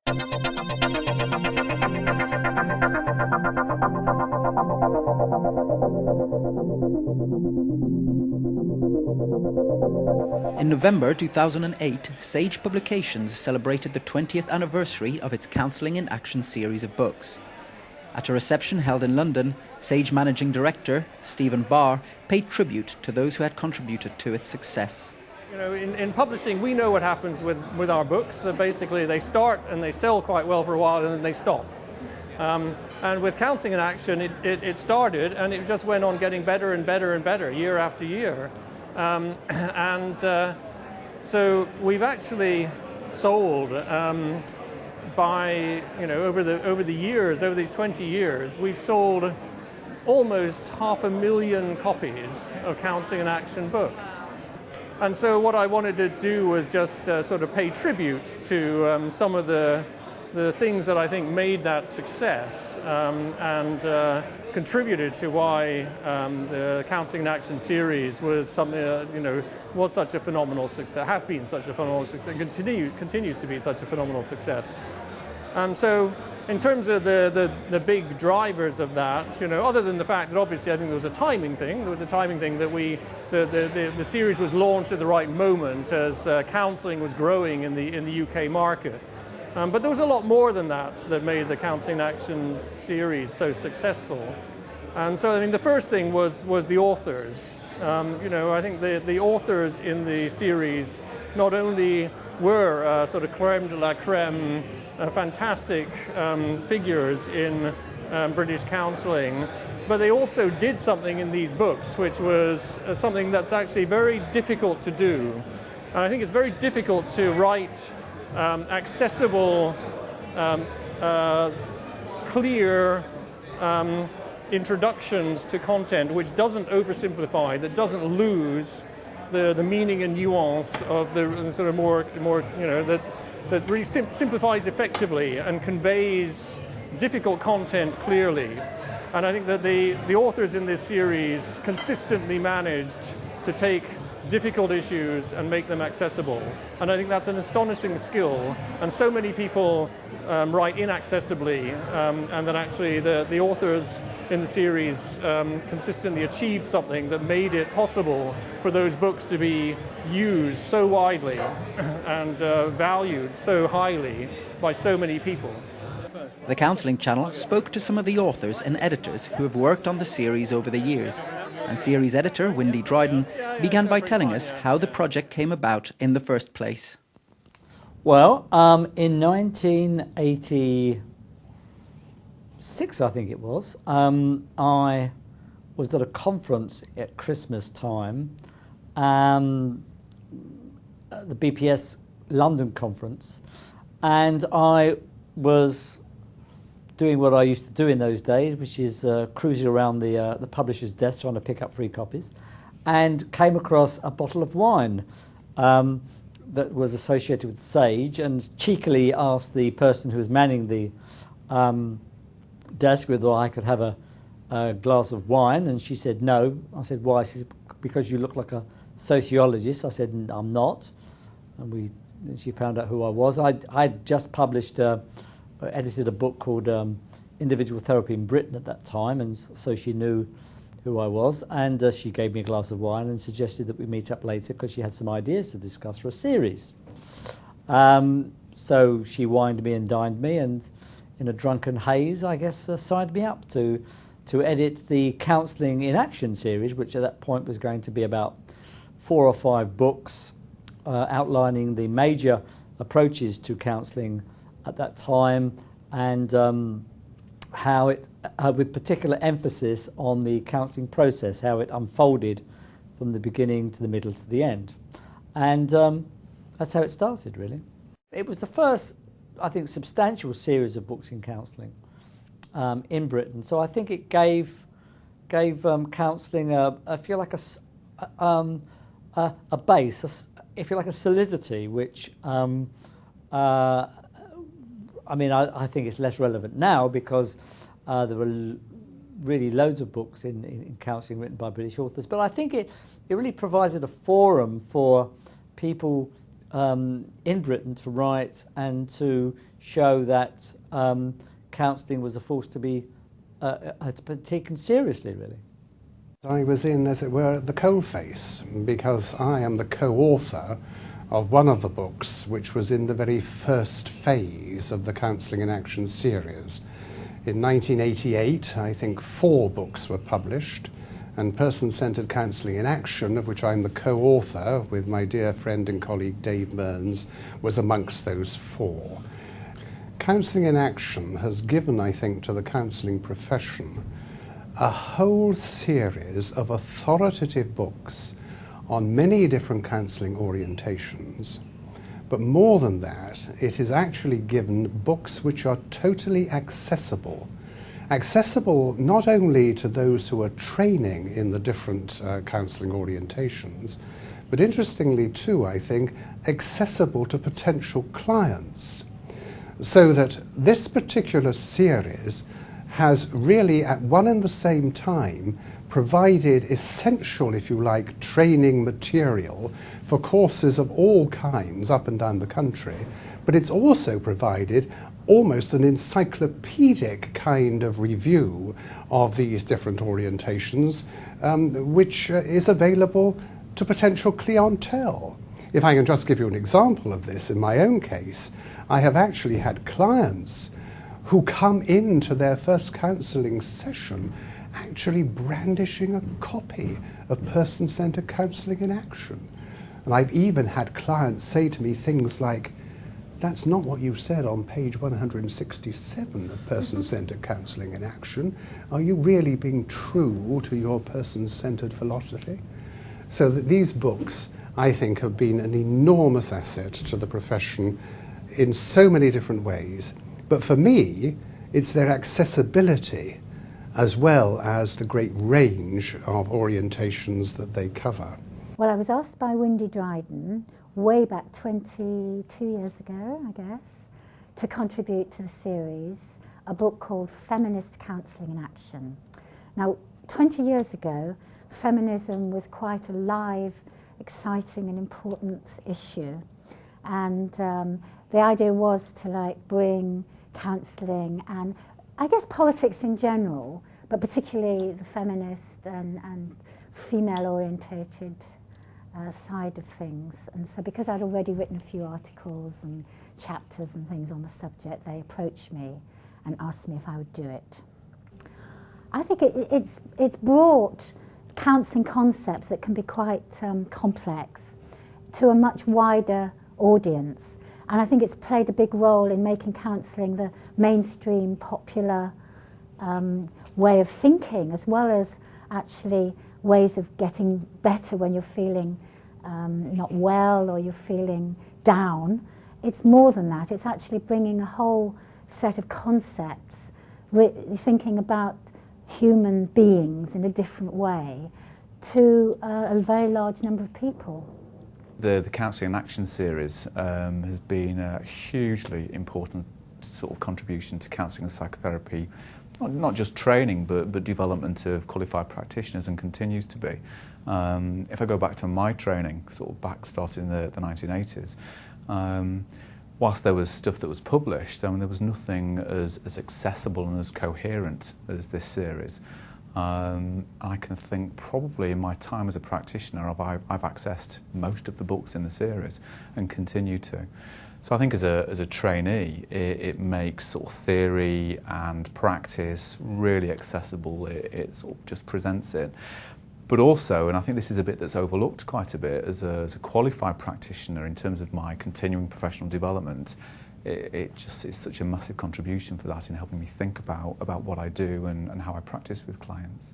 In November 2008, Sage Publications celebrated the 20th anniversary of its Counselling in Action series of books. At a reception held in London, Sage Managing Director Stephen Barr paid tribute to those who had contributed to its success. You know, in publishing, we know what happens with our books. That basically they start and they sell quite well for a while and then they stop. And with Counselling in Action, it started and it just went on getting better and better and better year after year. So we've actually sold by, you know, over the years, over these 20 years, we've sold almost 500,000 copies of Counselling in Action books. And so what I wanted to do was just sort of pay tribute to some of the things that I think made that success and contributed to why the Counselling in Action series was something you know, was such a phenomenal success, has been such a phenomenal success, and continues to be such a phenomenal success. So in terms of the big drivers of that, you know, other than the fact that obviously I think there was a timing thing. There was a timing thing that the series was launched at the right moment as counselling was growing in the UK market. But there was a lot more than that made the Counselling in Action series so successful. And so I mean the first thing was the authors. You know, I think the authors in the series not only were sort of creme de la creme, fantastic figures in British counselling, but they also did something in these books which was something that's actually very difficult to do. And I think it's very difficult to write accessible, clear introductions to content which doesn't oversimplify, that doesn't lose the meaning and nuance of the sort of more you know, that really simplifies effectively and conveys difficult content clearly. And I think that the authors in this series consistently managed to take difficult issues and make them accessible. And I think that's an astonishing skill. And so many people write inaccessibly, and then actually the authors in the series consistently achieved something that made it possible for those books to be used so widely and valued so highly by so many people. The Counselling channel spoke to some of the authors and editors who have worked on the series over the years, and series editor Wendy Dryden began by telling us how the project came about in the first place. Well, in 1986, I think it was, I was at a conference at Christmas time, the BPS London conference, and I was doing what I used to do in those days, which is cruising around the publisher's desk trying to pick up free copies, and came across a bottle of wine that was associated with Sage, and cheekily asked the person who was manning the desk whether I could have a glass of wine, and she said no. I said, why? She said, because you look like a sociologist. I said, I'm not. And she found out who I was. I'd just published edited a book called Individual Therapy in Britain at that time, and so she knew who I was, and she gave me a glass of wine and suggested that we meet up later because she had some ideas to discuss for a series. So she wined me and dined me, and in a drunken haze, I guess, signed me up to edit the Counselling in Action series, which at that point was going to be about 4 or 5 books outlining the major approaches to counselling at that time, and how it, with particular emphasis on the counselling process, how it unfolded from the beginning to the middle to the end. And that's how it started, really. It was the first, I think, substantial series of books in counselling in Britain. So I think it gave counselling I feel like a base, if you like, a solidity, which I mean, I think it's less relevant now because there were really loads of books in counselling written by British authors. But I think it really provided a forum for people in Britain to write and to show that counselling was a force to be taken seriously, really. I was in, as it were, the coalface, because I am the co-author of one of the books which was in the very first phase of the Counselling in Action series. In 1988, I think 4 books were published, and Person-Centred Counselling in Action, of which I'm the co-author with my dear friend and colleague Dave Burns, was amongst those 4. Counselling in Action has given, I think, to the counselling profession a whole series of authoritative books on many different counselling orientations. But more than that, it has actually given books which are totally accessible. Accessible not only to those who are training in the different counselling orientations, but interestingly too, I think, accessible to potential clients. So that this particular series has really at one and the same time provided essential, if you like, training material for courses of all kinds up and down the country, but it's also provided almost an encyclopedic kind of review of these different orientations, which is available to potential clientele. If I can just give you an example of this, in my own case, I have actually had clients who come into their first counselling session actually brandishing a copy of Person-Centred Counselling in Action. And I've even had clients say to me things like, "That's not what you said on page 167 of Person-Centred Counselling in Action. Are you really being true to your person-centred philosophy?" So that these books, I think, have been an enormous asset to the profession in so many different ways. But for me, it's their accessibility as well as the great range of orientations that they cover. Well, I was asked by Windy Dryden way back 22 years ago, I guess, to contribute to the series, a book called Feminist Counselling in Action. Now, 20 years ago, feminism was quite a live, exciting and important issue. And the idea was to bring counselling and I guess politics in general, but particularly the feminist and female-orientated side of things. And so because I'd already written a few articles and chapters and things on the subject, they approached me and asked me if I would do it. I think it's brought counselling concepts that can be quite complex to a much wider audience. And I think it's played a big role in making counselling the mainstream, popular way of thinking, as well as actually ways of getting better when you're feeling not well or you're feeling down. It's more than that. It's actually bringing a whole set of concepts, thinking about human beings in a different way to a very large number of people. The Counselling in Action series has been a hugely important sort of contribution to counselling and psychotherapy, not just training but development of qualified practitioners, and continues to be. If I go back to my training, sort of starting in the 1980s, whilst there was stuff that was published, there was nothing as accessible and as coherent as this series. I can think probably in my time as a practitioner I've accessed most of the books in the series and continue to. So I think as a trainee it makes sort of theory and practice really accessible. It sort of just presents it. But also, and I think this is a bit that's overlooked quite a bit, as a qualified practitioner in terms of my continuing professional development, it's such a massive contribution for that in helping me think about what I do and how I practice with clients.